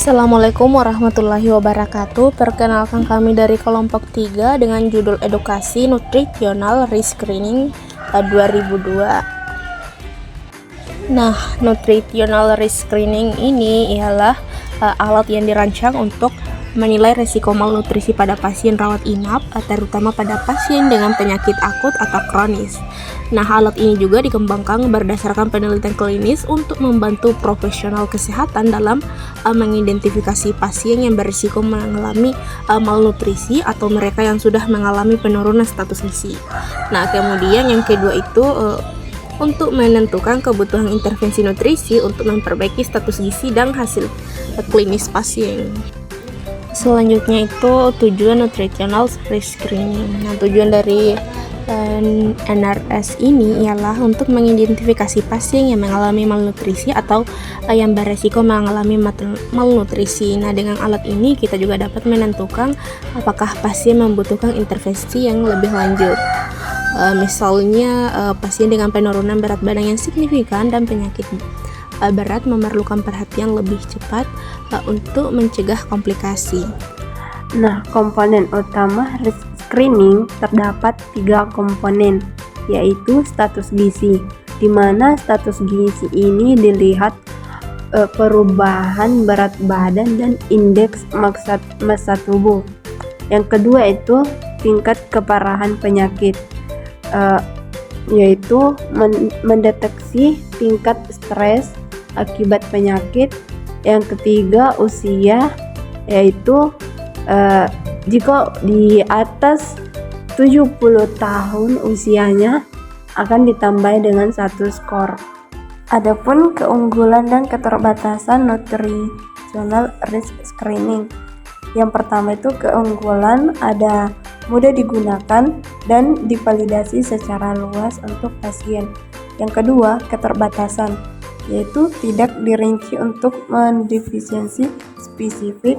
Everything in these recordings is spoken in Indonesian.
Assalamualaikum warahmatullahi wabarakatuh. Perkenalkan kami dari kelompok 3 dengan judul Edukasi Nutrisional Rescreening 2002. Nah, Nutritional Rescreening ini ialah alat yang dirancang untuk menilai risiko malnutrisi pada pasien rawat inap, terutama pada pasien dengan penyakit akut atau kronis. Nah, alat ini juga dikembangkan berdasarkan penelitian klinis untuk membantu profesional kesehatan dalam mengidentifikasi pasien yang berisiko mengalami malnutrisi atau mereka yang sudah mengalami penurunan status gizi. Nah, kemudian yang kedua itu untuk menentukan kebutuhan intervensi nutrisi untuk memperbaiki status gizi dan hasil klinis pasien. Selanjutnya itu tujuan nutritional rescreening. Nah, tujuan dari NRS ini ialah untuk mengidentifikasi pasien yang mengalami malnutrisi atau yang beresiko mengalami malnutrisi. Nah, dengan alat ini kita juga dapat menentukan apakah pasien membutuhkan intervensi yang lebih lanjut. Misalnya pasien dengan penurunan berat badan yang signifikan dan penyakit berat memerlukan perhatian lebih cepat untuk mencegah komplikasi. Nah, komponen utama screening terdapat 3 komponen, yaitu status gizi, di mana status gizi ini dilihat perubahan berat badan dan indeks massa tubuh. Yang kedua itu tingkat keparahan penyakit, yaitu mendeteksi tingkat stres akibat penyakit. Yang ketiga usia, yaitu jika di atas 70 tahun usianya akan ditambah dengan 1 skor. Adapun keunggulan dan keterbatasan nutritional risk screening. Yang pertama itu keunggulan ada mudah digunakan dan divalidasi secara luas untuk pasien. Yang kedua, keterbatasan, yaitu tidak dirinci untuk mendefisiensi spesifik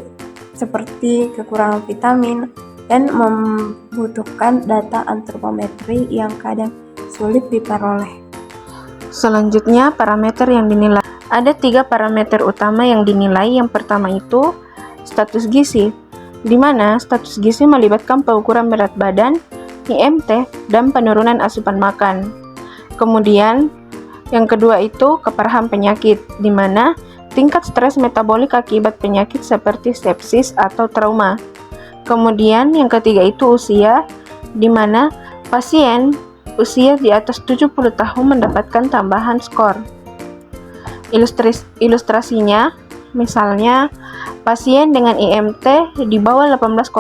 seperti kekurangan vitamin dan membutuhkan data antropometri yang kadang sulit diperoleh. Selanjutnya, parameter yang dinilai. Ada 3 parameter utama yang dinilai. Yang pertama itu status gizi, di mana status gizi melibatkan pengukuran berat badan, IMT, dan penurunan asupan makan. Kemudian, yang kedua itu keparahan penyakit, di mana tingkat stres metabolik akibat penyakit seperti sepsis atau trauma. Kemudian yang ketiga itu usia, di mana pasien usia di atas 70 tahun mendapatkan tambahan skor. Ilustrasinya, misalnya pasien dengan IMT di bawah 18,5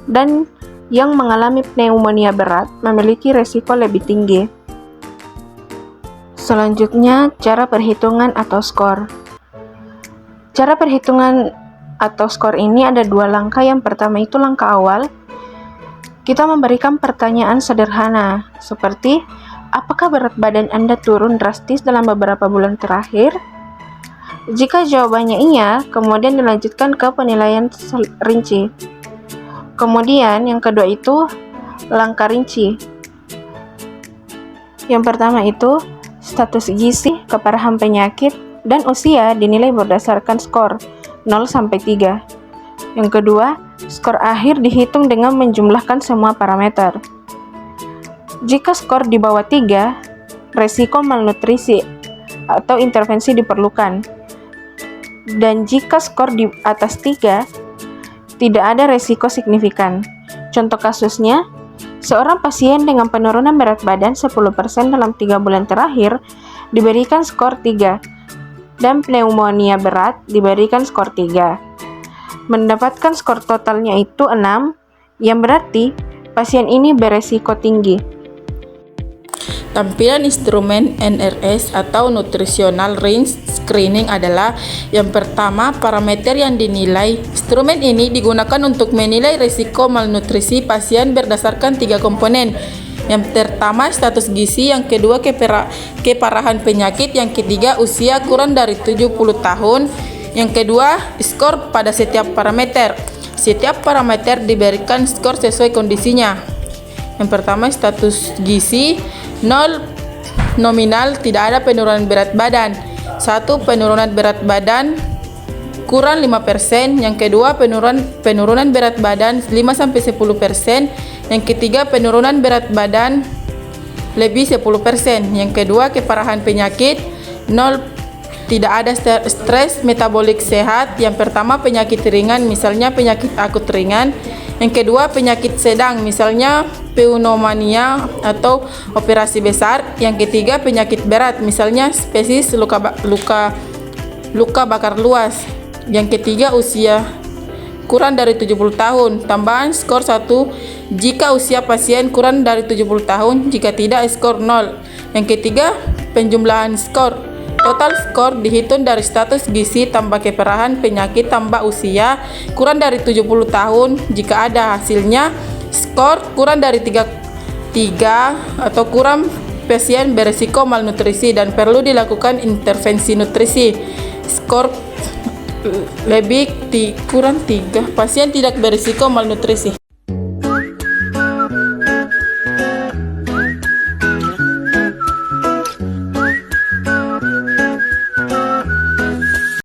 dan yang mengalami pneumonia berat memiliki resiko lebih tinggi. Selanjutnya, cara perhitungan atau skor. Cara perhitungan atau skor ini ada 2 langkah. Yang pertama itu langkah awal. Kita memberikan pertanyaan sederhana seperti, apakah berat badan Anda turun drastis dalam beberapa bulan terakhir? Jika jawabannya iya, kemudian dilanjutkan ke penilaian rinci. Kemudian yang kedua itu langkah rinci. Yang pertama itu status gizi, keparahan penyakit, dan usia dinilai berdasarkan skor 0-3. Yang kedua, skor akhir dihitung dengan menjumlahkan semua parameter. Jika skor di bawah 3, resiko malnutrisi atau intervensi diperlukan. Dan jika skor di atas 3, tidak ada resiko signifikan. Contoh kasusnya, seorang pasien dengan penurunan berat badan 10% dalam 3 bulan terakhir diberikan skor 3 dan pneumonia berat diberikan skor 3. Mendapatkan skor totalnya itu 6, yang berarti pasien ini beresiko tinggi. Tampilan instrumen NRS atau Nutritional Range Screening adalah yang pertama, parameter yang dinilai. Instrumen ini digunakan untuk menilai risiko malnutrisi pasien berdasarkan 3 komponen. Yang pertama, status gizi, yang kedua, keparahan penyakit, yang ketiga, usia kurang dari 70 tahun. Yang kedua, skor pada setiap parameter. Setiap parameter diberikan skor sesuai kondisinya. Yang pertama, status gizi 0 nominal, tidak ada penurunan berat badan. 1 penurunan berat badan, kurang 5%, yang kedua penurunan berat badan 5-10%, yang ketiga penurunan berat badan lebih 10%, yang kedua keparahan penyakit 0, tidak ada stres metabolik sehat. Yang pertama penyakit ringan, misalnya penyakit akut ringan. Yang kedua penyakit sedang, misalnya pneumonia atau operasi besar. Yang ketiga penyakit berat, misalnya spesies luka bakar luas. Yang ketiga usia kurang dari 70 tahun. Tambahan skor 1 jika usia pasien kurang dari 70 tahun, jika tidak skor 0. Yang ketiga penjumlahan skor. Total skor dihitung dari status gizi tambah keparahan penyakit tambah usia kurang dari 70 tahun. Jika ada hasilnya skor kurang dari 3 atau kurang, pasien berisiko malnutrisi dan perlu dilakukan intervensi nutrisi. Skor kurang 3, pasien tidak berisiko malnutrisi.